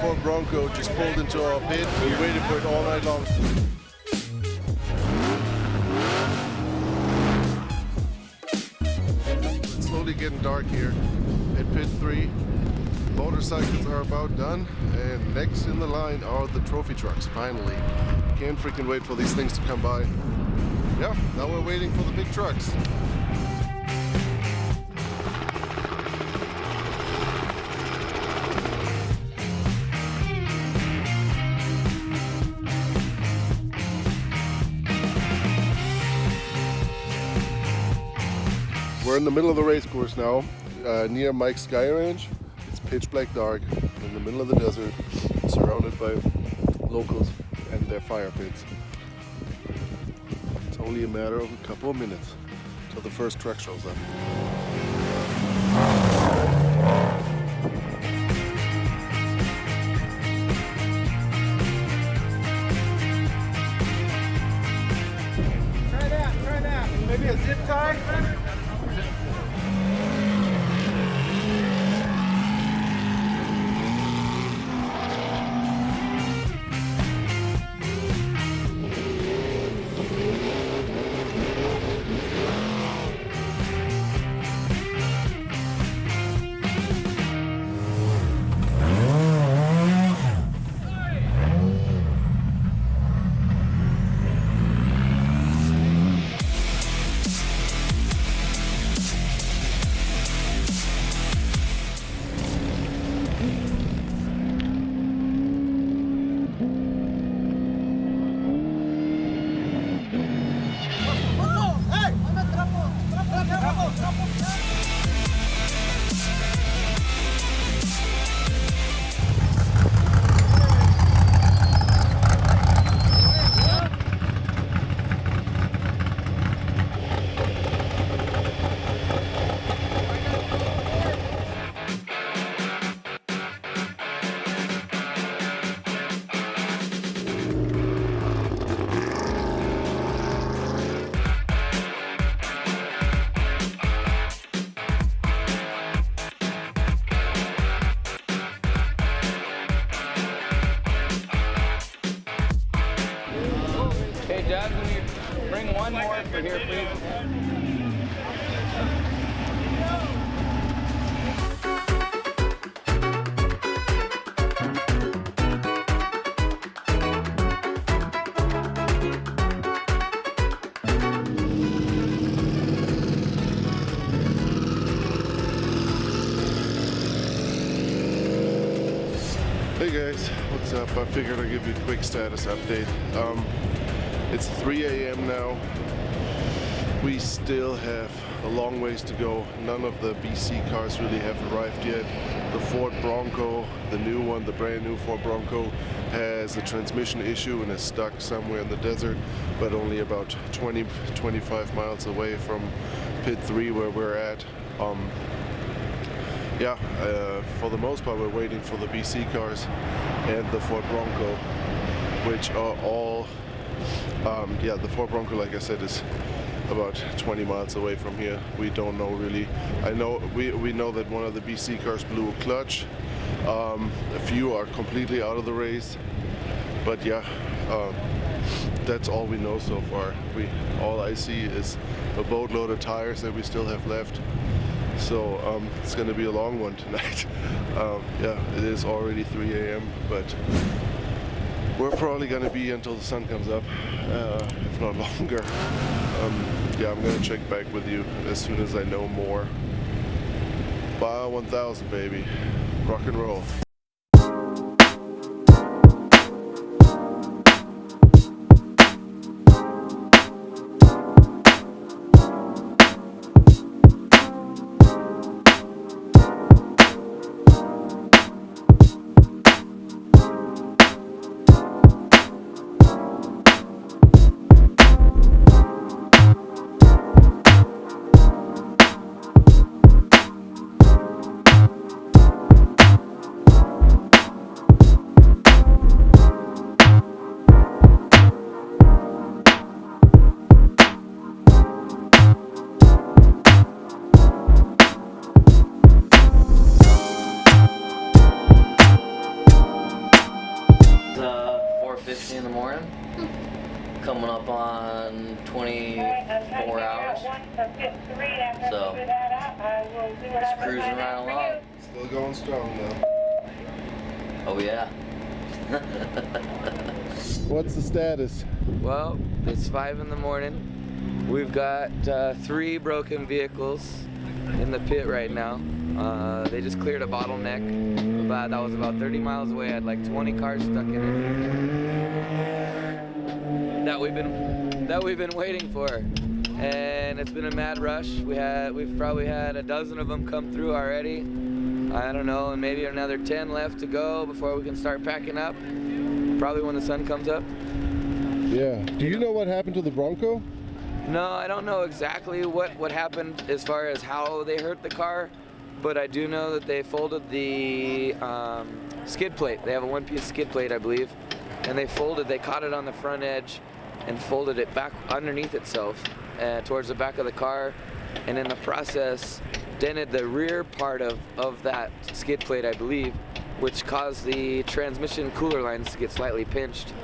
Ford Bronco just pulled into our pit. We waited for it all night long. It's slowly getting dark here at pit 3. Motorcycles are about done, and next in the line are the trophy trucks, finally. Can't freaking wait for these things to come by. Yeah, now we're waiting for the big trucks. We're in the middle of the race course now, near Mike's Sky Ranch. It's pitch black dark, in the middle of the desert, surrounded by locals and their fire pits. It's only a matter of a couple of minutes till the first truck shows up. Try that. Maybe a zip tie? Bring one more for here, please. Hey guys, what's up? I figured I'd give you a quick status update. It's 3 a.m. now. We still have a long ways to go. None of the BC cars really have arrived yet. The Ford Bronco, the new one, the brand new Ford Bronco, has a transmission issue and is stuck somewhere in the desert, but only about 20-25 miles away from pit 3 where we're at. For the most part we're waiting for the BC cars and the Ford Bronco, which are all the Ford Bronco, like I said, is about 20 miles away from here. We don't know really. We know that one of the BC cars blew a clutch. A few are completely out of the race, but that's all we know so far. All I see is a boatload of tires that we still have left. So it's going to be a long one tonight. It is already 3 a.m., but we're probably going to be until the sun comes up, if not longer. I'm going to check back with you as soon as I know more. Baja 1000, baby. Rock and roll. coming up on 24 hours. So, just cruising right along. Still going strong though. Oh yeah. What's the status? Well, it's 5 in the morning. We've got 3 broken vehicles in the pit right now. They just cleared a bottleneck. That was about 30 miles away. I had like 20 cars stuck in it. That we've been waiting for. And it's been a mad rush. We've probably had a dozen of them come through already. I don't know, and maybe another 10 left to go before we can start packing up. Probably when the sun comes up. Yeah. Do you know what happened to the Bronco? No, I don't know exactly what happened as far as how they hurt the car, but I do know that they folded the skid plate. They have a one-piece skid plate, I believe, and they caught it on the front edge and folded it back underneath itself towards the back of the car, and in the process dented the rear part of that skid plate, I believe, which caused the transmission cooler lines to get slightly pinched.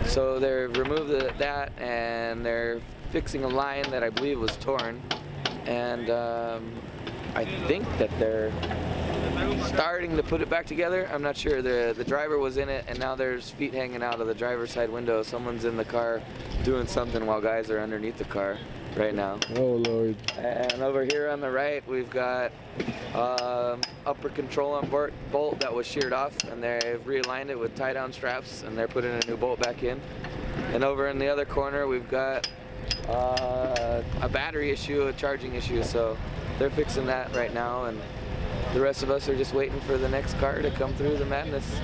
So they've removed that, and they're fixing a line that I believe was torn, and I think that they're starting to put it back together. I'm not sure. The driver was in it, and now there's feet hanging out of the driver's side window. Someone's in the car doing something while guys are underneath the car right now. Oh Lord. And over here on the right, we've got upper control on bolt that was sheared off, and they've realigned it with tie-down straps, and they're putting a new bolt back in. And over in the other corner, we've got a battery issue, a charging issue, so they're fixing that right now, and the rest of us are just waiting for the next car to come through the madness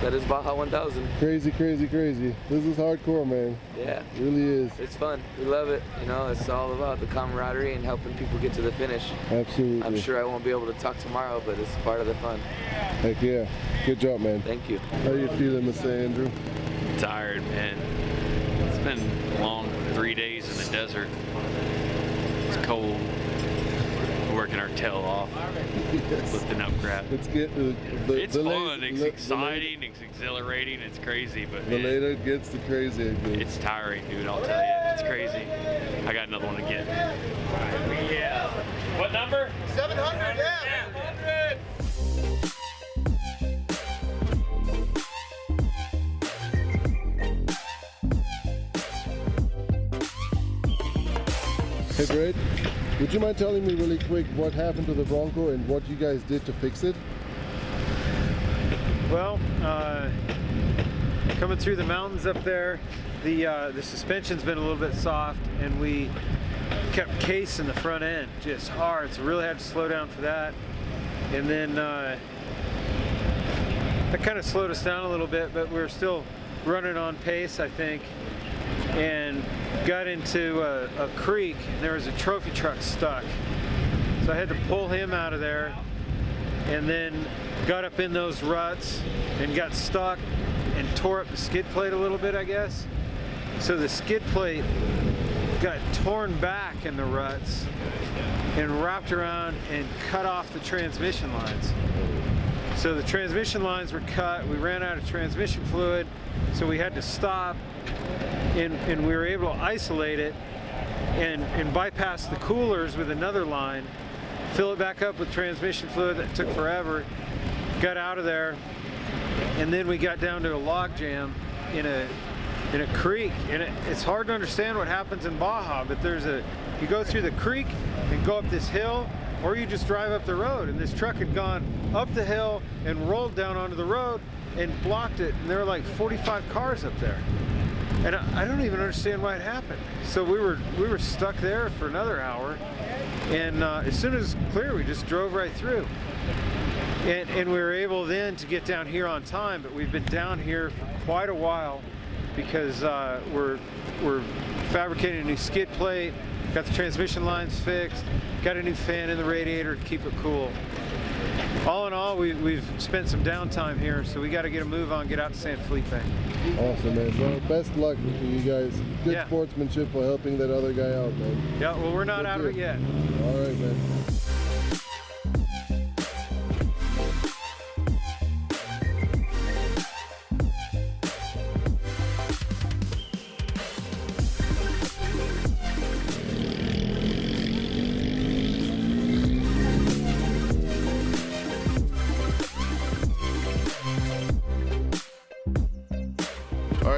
that is Baja 1000. Crazy, crazy, crazy. This is hardcore, man. Yeah. It really is. It's fun. We love it. You know, it's all about the camaraderie and helping people get to the finish. Absolutely. I'm sure I won't be able to talk tomorrow, but it's part of the fun. Heck yeah. Good job, man. Thank you. How you feeling, Mr. Andrew? Tired, man. It's been a long 3 days in the desert. It's cold. We're working our tail off, Yes. lifting up crap. It's It's fun. It's exciting. It's exhilarating. It's crazy, but The man, later it gets, the crazier it gets. it's tiring, dude. I'll tell you, it's crazy. I got another one to get. Yeah. What number? 700, yeah. 700. Hey, Brad, would you mind telling me really quick what happened to the Bronco and what you guys did to fix it? Well, coming through the mountains up there, the suspension's been a little bit soft, and we kept case in the front end just hard, so really had to slow down for that. And then that kind of slowed us down a little bit, but we were still running on pace, I think, and got into a creek, and there was a trophy truck stuck. So I had to pull him out of there, and then got up in those ruts and got stuck and tore up the skid plate a little bit, I guess. So the skid plate got torn back in the ruts and wrapped around and cut off the transmission lines. So the transmission lines were cut, we ran out of transmission fluid, so we had to stop, and we were able to isolate it and bypass the coolers with another line, fill it back up with transmission fluid. That took forever, got out of there, and then we got down to a log jam in a creek, and it's hard to understand what happens in Baja, but you go through the creek and go up this hill, or you just drive up the road, and this truck had gone up the hill and rolled down onto the road and blocked it, and there were like 45 cars up there. And I don't even understand why it happened. So we were stuck there for another hour, and as soon as it was clear, we just drove right through. And we were able then to get down here on time, but we've been down here for quite a while because we're fabricating a new skid plate, got the transmission lines fixed, got a new fan in the radiator to keep it cool. All in all, we've spent some downtime here, so we got to get a move on, get out to San Felipe. Awesome, man. Well, best luck to you guys. Good sportsmanship for helping that other guy out, man. Yeah, well, we're not out of it yet. All right, man.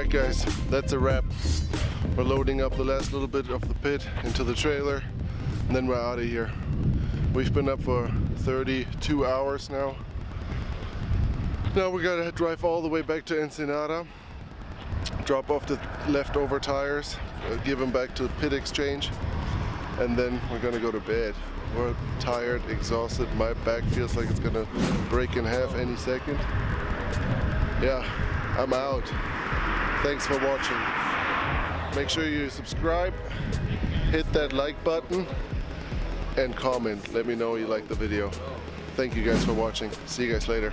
Alright guys, that's a wrap. We're loading up the last little bit of the pit into the trailer, and then we're out of here. We've been up for 32 hours now. Now we gotta drive all the way back to Ensenada, drop off the leftover tires, give them back to the pit exchange, and then we're gonna go to bed. We're tired, exhausted. My back feels like it's gonna break in half any second. Yeah, I'm out. Thanks for watching. Make sure you subscribe, hit that like button, and comment. Let me know you like the video. Thank you guys for watching. See you guys later.